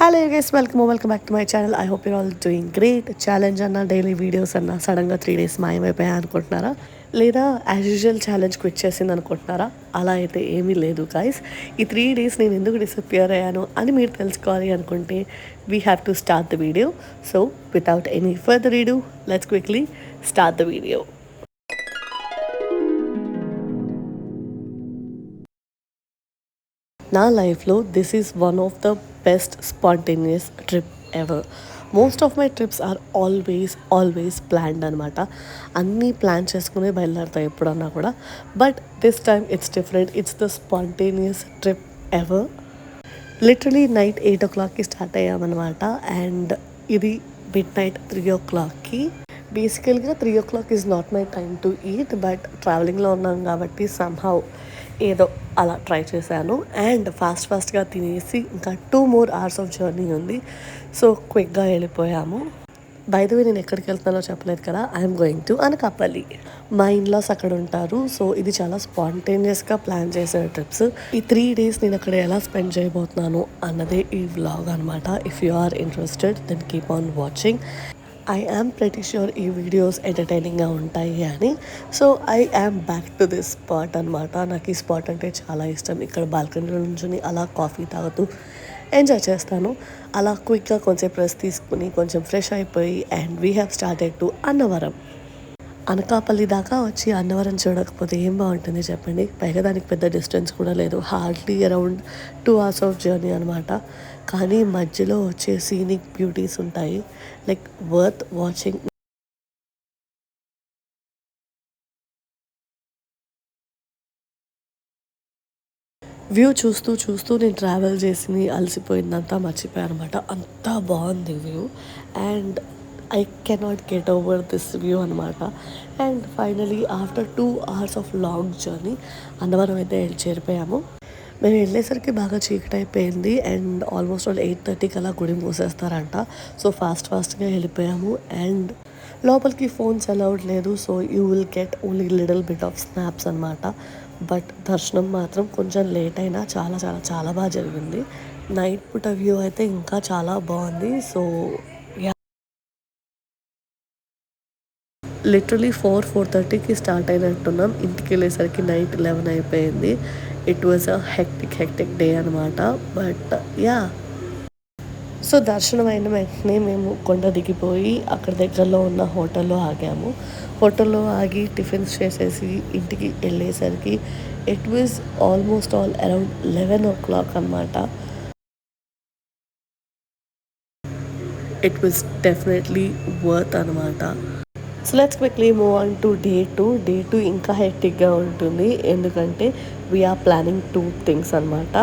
Hello guys, welcome back to my channel. I hope your all doing great. Challenge అన్న, daily videos అన్న సడన్గా 3 days మాయమైపోయా అనుకుంటున్నారా? లేదా as usual challenge quit చేసింది అనుకుంటున్నారా? అలా అయితే ఏమీ లేదు గైస్. ఈ 3 days నేను ఎందుకు డిసప్పియర్ అయ్యాను అని మీరు తెలుసుకోవాలి అనుకుంటే we have to start the video. So without any further ado, let's quickly start the video. నా లైఫ్లో this is one of the best spontaneous trip ever. Most of my trips are always planned అనమాట. అన్నీ plan చేసుకునే బయలుదేరుతాయి ఎప్పుడన్నా కూడా. But this time it's different. It's the spontaneous trip ever. Literally night 8 o'clockకి start అయ్యామన్నమాట. అండ్ ఇది midnight 3 o'clockకి. బేసికల్గా 3 o'clock is not my time to eat, but ట్రావెలింగ్లో ఉన్నాం కాబట్టి సమ్హౌ ఏదో అలా ట్రై చేశాను. అండ్ ఫాస్ట్గా తినేసి ఇంకా 2 more hours ఆఫ్ జర్నీ ఉంది. సో క్విక్గా వెళ్ళిపోయాము. బై ద వే, నేను ఎక్కడికి వెళ్తున్నానో చెప్పలేదు కదా. I'm going to Anakapalli. మా ఇన్లాస్ అక్కడ ఉంటారు. సో ఇది చాలా స్పాంటేనియస్గా ప్లాన్ చేసిన ట్రిప్స్. ఈ 3 days నేను అక్కడ ఎలా స్పెండ్ చేయబోతున్నాను అన్నదే ఈ వ్లాగ్ అనమాట. If you are interested then keep on watching. I am pretty sure ఈ వీడియోస్ ఎంటర్టైనింగ్గా ఉంటాయి అని. So I am back to this spot అనమాట. నాకు ఈ స్పాట్ అంటే చాలా ఇష్టం. ఇక్కడ బాల్కనీలో నుంచి అలా కాఫీ తాగుతూ ఎంజాయ్ చేస్తాను. అలా క్విక్గా కొంచెం రెస్ట్ తీసుకుని కొంచెం ఫ్రెష్ అయిపోయి and we have started to Annavaram. Anakapalli దాకా వచ్చి అన్నవరం చూడకపోతే ఏం బాగుంటుంది చెప్పండి. పైగా దానికి పెద్ద డిస్టెన్స్ కూడా లేదు. Hardly around 2 hours of journey అనమాట. కానీ మధ్యలో వచ్చే సీనిక్ బ్యూటీస్ ఉంటాయి, లైక్ వర్త్ వాచింగ్. వ్యూ చూస్తూ నేను ట్రావెల్ చేసి అలసిపోయిందంతా మర్చిపోయాను అనమాట. అంతా బాగుంది view. And I cannot get over this view అనమాట. And finally after 2 hours of long journey Annavaram అయితే చేరిపోయాము. మేము వెళ్ళేసరికి బాగా చీకటి అయిపోయింది. అండ్ ఆల్మోస్ట్ 8:30కి అలా గుడి మూసేస్తారంట. సో ఫాస్ట్గా వెళ్ళిపోయాము. అండ్ లోపలికి ఫోన్స్ అలౌడ్ లేదు. So you will get only little bit of snaps అనమాట. బట్ దర్శనం మాత్రం కొంచెం లేట్ అయినా చాలా చాలా చాలా బాగా జరిగింది. నైట్ పూట వ్యూ అయితే ఇంకా చాలా బాగుంది. సో లిటరలీ 4:30కి స్టార్ట్ అయినట్టున్నాం. ఇంటికి వెళ్ళేసరికి నైట్ 11 అయిపోయింది. It was a hectic day అనమాట. బట్ యా, సో దర్శనం అయిన వెంటనే మేము కొండ దిగిపోయి అక్కడ దగ్గరలో ఉన్న హోటల్లో ఆగాము. హోటల్లో ఆగి టిఫిన్స్ చేసేసి ఇంటికి వెళ్ళేసరికి it was almost around 11 o'clock అనమాట. ఇట్ వాజ్ డెఫినెట్లీ వర్త్ అనమాట. So let's quickly move on to day 2. Day 2 ఇంకా హెక్టిక్గా ఉంటుంది. ఎందుకంటే వీఆర్ ప్లానింగ్ 2 things అనమాట.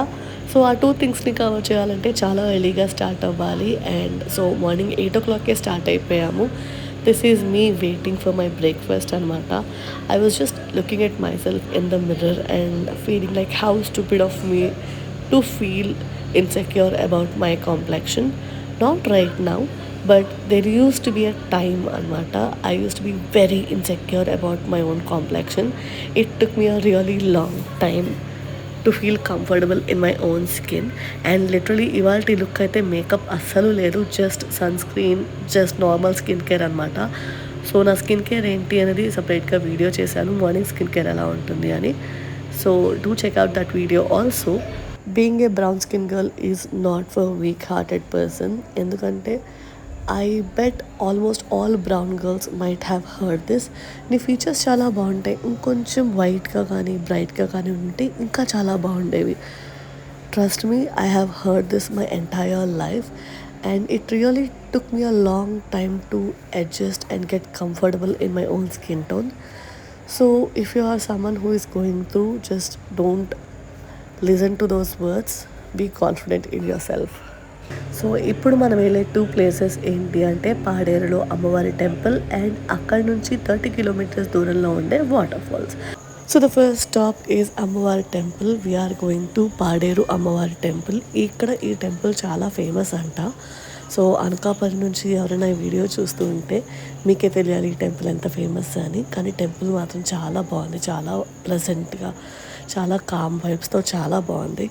సో ఆ 2 thingsని కవర్ చేయాలంటే చాలా ఎర్లీగా స్టార్ట్ అవ్వాలి. అండ్ సో మార్నింగ్ 8 o'clockకే స్టార్ట్ అయిపోయాము. This is me waiting for my breakfast అనమాట. I was just looking at myself in the mirror and feeling like how stupid of me to feel insecure about my complexion. Not right now, but there used to be a time anamata. I used to be very insecure about my own complexion. It took me a really long time to feel comfortable in my own skin. And literally ivalti look aithe makeup assalu ledu, just sunscreen, just normal skin care anamata. So na skin care enti anadi separate ga video chesanu, morning skin care ela untundi ani. So do check out that video also. Being a brown skin girl is not for weak-hearted person. ఎందుకంటే I bet almost all brown girls might have heard this. నీ features చాలా బాగుంటాయి, ఇంకొంచెం వైట్గా కానీ బ్రైట్గా కానీ ఉంటే ఇంకా చాలా బాగుండేవి. Trust me, I have heard this my entire life. And it really took me a long time to adjust and get comfortable in my own skin tone. So if you are someone who is going through, just don't listen to those words. Be confident in yourself. So ఇప్పుడు మనం వెళ్ళే 2 places ఏంటి అంటే పాడేరులో అమ్మవారి temple and అక్కడ నుంచి 30 kilometers దూరంలో ఉండే waterfalls. So the first stop is అమ్మవారి temple. We are going to Paderu అమ్మవారి టెంపుల్. ఇక్కడ ఈ టెంపుల్ చాలా ఫేమస్ అంట. సో అనకాపల్లి నుంచి ఎవరైనా ఈ వీడియో చూస్తూ ఉంటే మీకే తెలియాలి ఈ టెంపుల్ ఎంత ఫేమస్ అని. కానీ టెంపుల్ మాత్రం చాలా బాగుంది, చాలా ప్లెజెంట్గా, చాలా కామ్ వైబ్స్తో చాలా బాగుంది.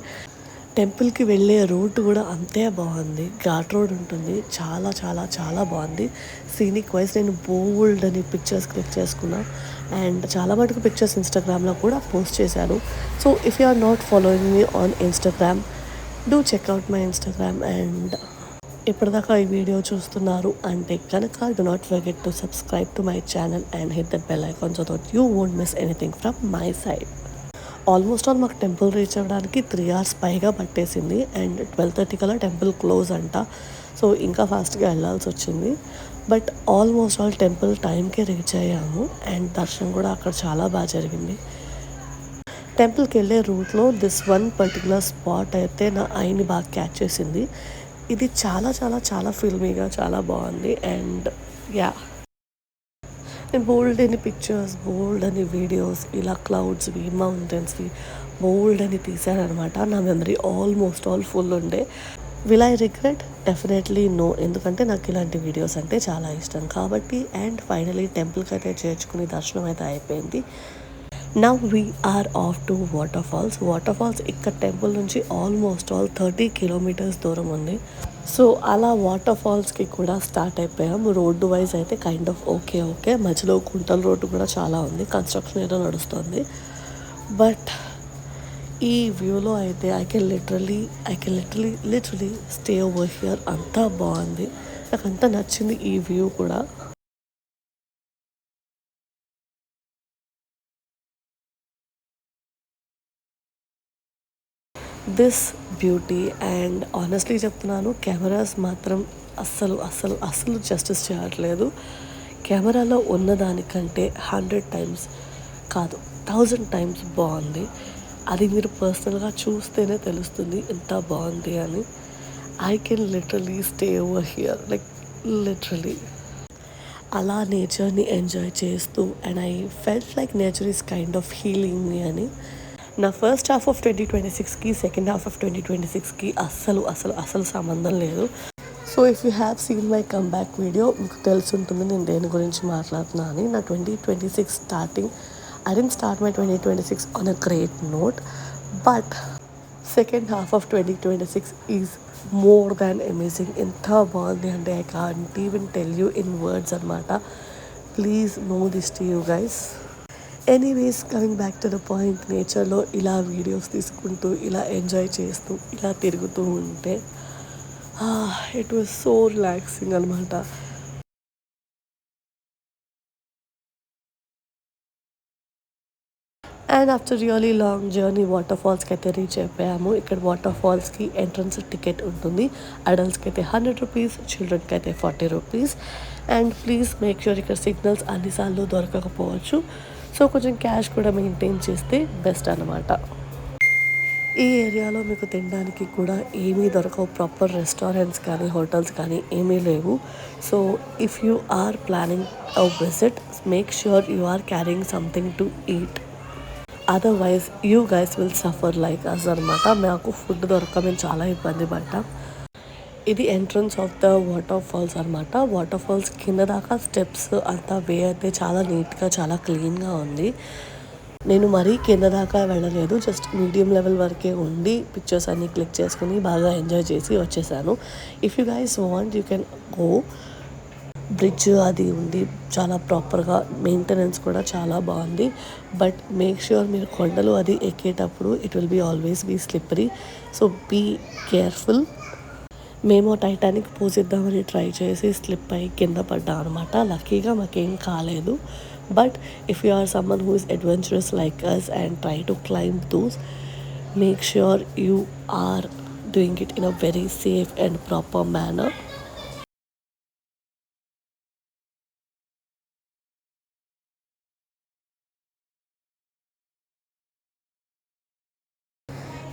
టెంపుల్కి వెళ్ళే రూట్ కూడా అంతే బాగుంది. ఘాట్ రోడ్ ఉంటుంది. చాలా చాలా చాలా బాగుంది. సీనిక్ వైజ్ నేను బోల్డ్ అని పిక్చర్స్ క్లిక్ చేసుకున్నా అండ్ చాలా మటుకు పిక్చర్స్ ఇన్స్టాగ్రామ్లో కూడా పోస్ట్ చేశాను. So if you are not following me on Instagram, do check out my Instagram. And ఇప్పటిదాకా ఈ వీడియో చూస్తున్నారు అంటే కనుక do not forget to subscribe to my channel and hit that bell icon so that you won't miss anything from my side. Almost all మాకు temple reach అవ్వడానికి 3 hours పైగా పట్టేసింది and 12:30 కల్లా టెంపుల్ క్లోజ్ అంట. So ఇంకా ఫాస్ట్గా వెళ్ళాల్సి వచ్చింది. బట్ ఆల్మోస్ట్ ఆల్ టెంపుల్ టైంకే రీచ్ అయ్యాము అండ్ దర్శనం కూడా అక్కడ చాలా బాగా జరిగింది. టెంపుల్కి వెళ్ళే రూట్లో దిస్ వన్ పర్టికులర్ స్పాట్ అయితే నా ఐని బాగా క్యాచ్ చేసింది. ఇది చాలా చాలా చాలా ఫిల్మీగా చాలా బాగుంది. అండ్ యా, నేను బోల్డ్ అని పిక్చర్స్, బోల్డ్ అని వీడియోస్, ఇలా క్లౌడ్స్వి, మౌంటైన్స్వి బోల్డ్ అని తీశానమాట. నా మెమరీ ఆల్మోస్ట్ ఆల్ ఫుల్ ఉండే. Will I regret? Definitely no. ఎందుకంటే నాకు ఇలాంటి వీడియోస్ అంటే చాలా ఇష్టం కాబట్టి. అండ్ ఫైనలీ టెంపుల్కి అయితే చేర్చుకుని దర్శనం అయితే అయిపోయింది. Now we are off to waterfalls. Waterfalls ఇక్కడ టెంపుల్ నుంచి ఆల్మోస్ట్ ఆల్ 30 kilometers దూరం ఉంది. సో అలా వాటర్ ఫాల్స్కి కూడా స్టార్ట్ అయిపోయాం. రోడ్డు వైజ్ అయితే కైండ్ ఆఫ్ ఓకే. మధ్యలో కుంటల రోడ్డు కూడా చాలా ఉంది, కన్స్ట్రక్షన్ ఏదో నడుస్తుంది. బట్ ఈ వ్యూలో అయితే I can literally stay over here. అంతా బాగుంది, నాకు అంతా నచ్చింది ఈ వ్యూ కూడా. This beauty. అండ్ ఆనెస్ట్లీ చెప్తున్నాను, కెమెరాస్ మాత్రం అస్సలు జస్టిస్ చేయట్లేదు. కెమెరాలో ఉన్నదానికంటే 100 times కాదు 1000 times బాగుంది. అది మీరు పర్సనల్గా చూస్తేనే తెలుస్తుంది ఎంత బాగుంది అని. I can literally stay over here, like literally అలా నేచర్ని ఎంజాయ్ చేస్తూ. And I felt like nature is kind of healing me అని. నా ఫస్ట్ హాఫ్ ఆఫ్ 2026కి సెకండ్ హాఫ్ ఆఫ్ 2026కి అస్సలు సంబంధం లేదు. So if you have seen my comeback video మీకు తెలుసుంటుంది నేను దేని గురించి మాట్లాడుతున్నా అని. నా 2026 starting, I didn't start my 2026 on a great note, but second half of 2026 is more than amazing. ఎంత బాగుంది అంటే I can't even tell you in words అనమాట. Please know this to you guys. Anyways, coming back to the point, నేచర్లో ఇలా videos తీసుకుంటూ, ఇలా enjoy చేస్తూ, ఇలా తిరుగుతూ ఉంటే ఇట్ వాజ్ సో రిలాక్సింగ్ అనమాట. And after really long journey water ఫాల్స్కి అయితే రీచ్ అయిపోయాము. ఇక్కడ వాటర్ ఫాల్స్కి ఎంట్రన్స్ టికెట్ ఉంటుంది. అడల్ట్స్కి అయితే 100 rupees, చిల్డ్రన్కి అయితే 40 rupees. And please make sure ఇక్కడ సిగ్నల్స్ అన్నిసార్లు దొరకకపోవచ్చు. సో కొంచెం క్యాష్ కూడా మెయింటైన్ చేస్తే బెస్ట్ అనమాట. ఈ ఏరియాలో మీకు తినడానికి కూడా ఏమీ దొరకవు. ప్రాపర్ రెస్టారెంట్స్ కానీ హోటల్స్ కానీ ఏమీ లేవు. So if you are planning a visit, make sure you are carrying something to eat. Otherwise you guys will suffer like us అనమాట. మాకు ఫుడ్ దొరక మేము చాలా ఇబ్బంది పడ్డాం. ఇది entrance of the waterfalls అనమాట. వాటర్ ఫాల్స్ కింద దాకా స్టెప్స్ అంతా వే అయితే చాలా నీట్గా చాలా క్లీన్గా ఉంది. నేను మరీ కింద దాకా వెళ్ళలేదు, జస్ట్ మీడియం లెవెల్ వరకే ఉండి పిక్చర్స్ అన్నీ క్లిక్ చేసుకుని బాగా ఎంజాయ్ చేసి వచ్చేసాను. If you guys want you can go. Bridge అది ఉంది, చాలా ప్రాపర్గా మెయింటెనెన్స్ కూడా చాలా బాగుంది. బట్ మేక్ ష్యూర్ మీరు కొండలు అది ఎక్కేటప్పుడు it will be always be slippery. So be careful. మేము టైటానిక్ పోసిద్దామని ట్రై చేసి స్లిప్ అయ్యి కింద పడ్డాం అనమాట. లక్కీగా మాకేం కాలేదు. But if you are someone who is adventurous like us and try to climb those, make sure you are doing it in a very safe and proper manner.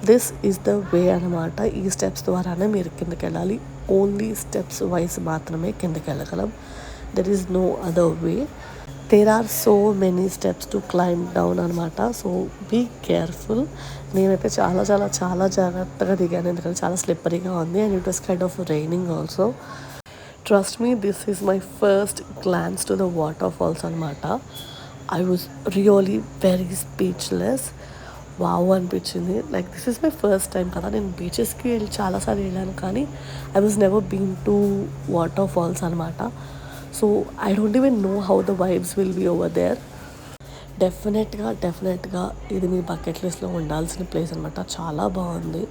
This is the way అనమాట. ఈ steps ద్వారానే మీరు కిందకి వెళ్ళాలి. Only steps wise మాత్రమే కిందకి వెళ్ళగలం. There is no other way. There are so many steps to climb down అనమాట. So be careful. నేనైతే చాలా చాలా చాలా జాగ్రత్తగా దిగాను, ఎందుకంటే చాలా స్లిప్పరీగా ఉంది and it was kind of raining also. Trust me, this is my first glance to the waterfalls అనమాట. I was really very speechless. Wow అనిపించింది. Like this is my first time కదా, నేను బీచెస్కి చాలాసార్లు వెళ్ళాను కానీ I was never been to waterfalls అనమాట. So I don't even know how the vibes will be over there. డెఫినెట్గా ఇది మీ బకెట్ లిస్ట్లో ఉండాల్సిన ప్లేస్ అనమాట. చాలా బాగుంది,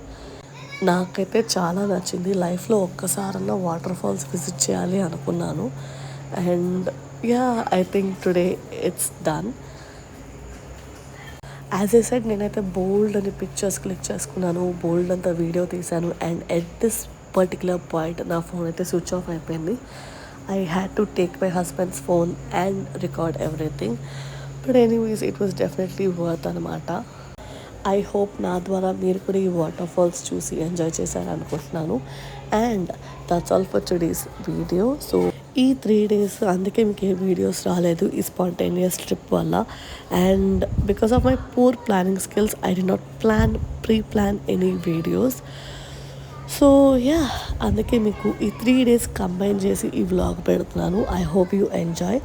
నాకైతే చాలా నచ్చింది. లైఫ్లో ఒక్కసారన్నా వాటర్ ఫాల్స్ విజిట్ చేయాలి అనుకున్నాను. And yeah, I think today it's done. As a said నేనైతే బోల్డ్ అని పిక్చర్స్ క్లిక్ చేసుకున్నాను, బోల్డ్ అంతా వీడియో తీశాను. And at this particular point నా ఫోన్ అయితే స్విచ్ ఆఫ్ అయిపోయింది. I had to take my husband's phone and record everything. But anyways it was definitely worth అనమాట. I hope నా ద్వారా మీరు కూడా ఈ వాటర్ ఫాల్స్ చూసి ఎంజాయ్ చేశారనుకుంటున్నాను. And that's all for today's video. So ఈ 3 days అందుకే మీకు ఏ వీడియోస్ రాలేదు ఈ స్పాంటేనియస్ ట్రిప్ వల్ల. And because of my poor planning skills I did not pre-plan any videos. So yeah, అందుకే మీకు ఈ 3 days కంబైన్ చేసి ఈ వ్లాగ్ పెడుతున్నాను. I hope you enjoy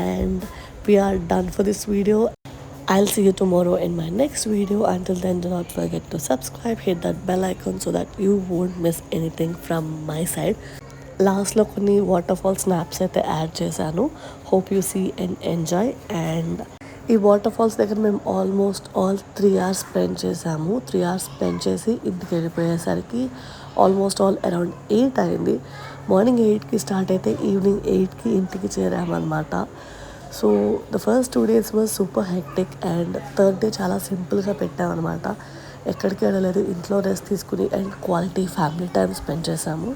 and we're done for this video. I'll see you tomorrow in my next video. Until then, do not forget to subscribe, hit that bell icon so that you won't miss anything from my side. లాస్ట్లో కొన్ని waterfall snaps అయితే add చేశాను. Hope you see and enjoy. And ఈ waterfalls దగ్గర మేము almost 3 hours spend చేసాము. 3 hours spend చేసి ఇంటికి వెళ్ళిపోయేసరికి ఆల్మోస్ట్ అరౌండ్ 8 అయింది. మార్నింగ్ 8కి స్టార్ట్ అయితే ఈవినింగ్ 8కి ఇంటికి చేరామన్నమాట. So the first 2 days was super hectic. And third day చాలా సింపుల్గా పెట్టామన్నమాట. ఎక్కడికి వెళ్ళలేదు, ఇంట్లో రెస్ట్ తీసుకుని అండ్ క్వాలిటీ ఫ్యామిలీ టైం స్పెండ్ చేసాము.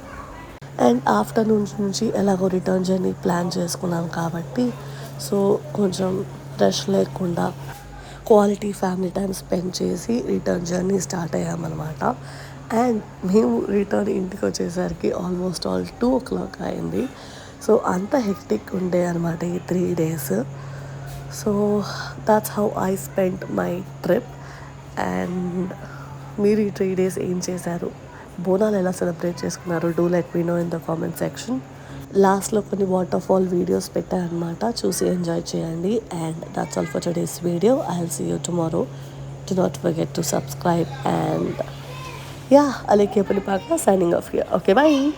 అండ్ ఆఫ్టర్నూన్ నుంచి ఎలాగో రిటర్న్ జర్నీ ప్లాన్ చేసుకున్నాం కాబట్టి సో కొంచెం రష్ లేకుండా క్వాలిటీ ఫ్యామిలీ టైం స్పెండ్ చేసి రిటర్న్ జర్నీ స్టార్ట్ అయ్యామన్నమాట. అండ్ మేము రిటర్న్ ఇంటికి వచ్చేసరికి ఆల్మోస్ట్ 2 o'clock అయింది. సో అంత హెక్టిక్ ఉండే అనమాట ఈ 3 days. So that's how I spend my trip. And మీరు ఈ 3 days ఏం చేశారు, బోనాలు ఎలా సెలబ్రేట్ చేసుకున్నారు, do let me know in the comment section. లాస్ట్లో కొన్ని వాటర్ ఫాల్ వీడియోస్ పెట్టారనమాట, చూసి ఎంజాయ్ చేయండి. And that's all for today's video. I will see you tomorrow. Do not forget to subscribe. And yeah, Alekia Pulipaka signing off here. Okay, bye.